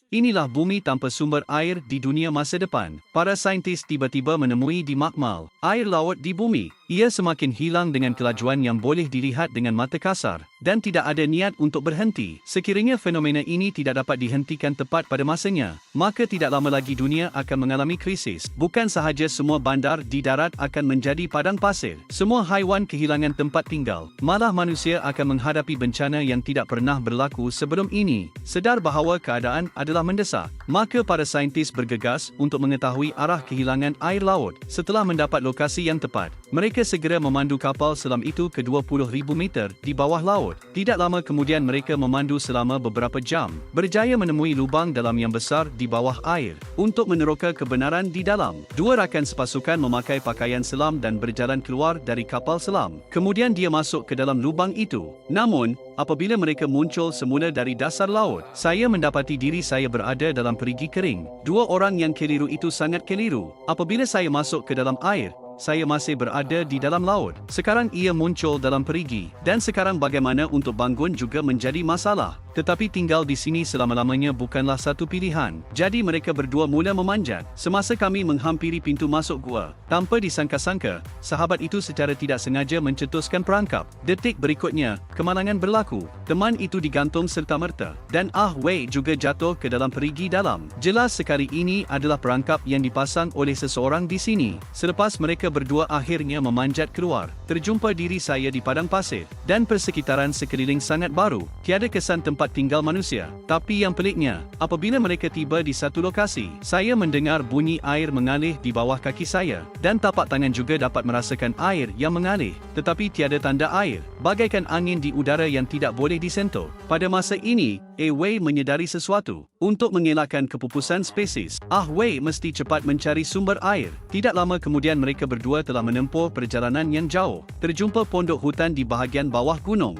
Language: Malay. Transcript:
Inilah bumi tanpa sumber air di dunia masa depan. Para saintis tiba-tiba menemui di makmal air laut di bumi. Ia semakin hilang dengan kelajuan yang boleh dilihat dengan mata kasar dan tidak ada niat untuk berhenti. Sekiranya fenomena ini tidak dapat dihentikan tepat pada masanya, maka tidak lama lagi dunia akan mengalami krisis. Bukan sahaja semua bandar di darat akan menjadi padang pasir, semua haiwan kehilangan tempat tinggal, malah manusia akan menghadapi bencana yang tidak pernah berlaku sebelum ini. Sedar bahawa keadaan adalah mendesak, maka para saintis bergegas untuk mengetahui arah kehilangan air laut. Setelah mendapat lokasi yang tepat, mereka segera memandu kapal selam itu ke 20,000 meter di bawah laut. Tidak lama kemudian mereka memandu selama beberapa jam, berjaya menemui lubang dalam yang besar di bawah air. Untuk meneroka kebenaran di dalam, dua rakan sepasukan memakai pakaian selam dan berjalan keluar dari kapal selam. Kemudian dia masuk ke dalam lubang itu. Namun, apabila mereka muncul semula dari dasar laut, saya mendapati diri saya berada dalam perigi kering. Dua orang yang keliru itu sangat keliru. Apabila saya masuk ke dalam air, saya masih berada di dalam laut. Sekarang ia muncul dalam perigi. Dan sekarang bagaimana untuk bangun juga menjadi masalah. Tetapi tinggal di sini selama-lamanya bukanlah satu pilihan. Jadi mereka berdua mula memanjat. Semasa kami menghampiri pintu masuk gua, tanpa disangka-sangka, sahabat itu secara tidak sengaja mencetuskan perangkap. Detik berikutnya, kemalangan berlaku. Teman itu digantung serta-merta. Dan Ah Wei juga jatuh ke dalam perigi dalam. Jelas sekali ini adalah perangkap yang dipasang oleh seseorang di sini. Selepas mereka berdua akhirnya memanjat keluar, terjumpa diri saya di padang pasir. Dan persekitaran sekeliling sangat baru. Tiada kesan tempat tinggal manusia. Tapi yang peliknya, apabila mereka tiba di satu lokasi, saya mendengar bunyi air mengalir di bawah kaki saya. Dan tapak tangan juga dapat merasakan air yang mengalir. Tetapi tiada tanda air, bagaikan angin di udara yang tidak boleh disentuh. Pada masa ini, Wei menyedari sesuatu. Untuk mengelakkan kepupusan spesies, Ah Wei mesti cepat mencari sumber air. Tidak lama kemudian mereka berdua telah menempuh perjalanan yang jauh. Terjumpa pondok hutan di bahagian bawah gunung.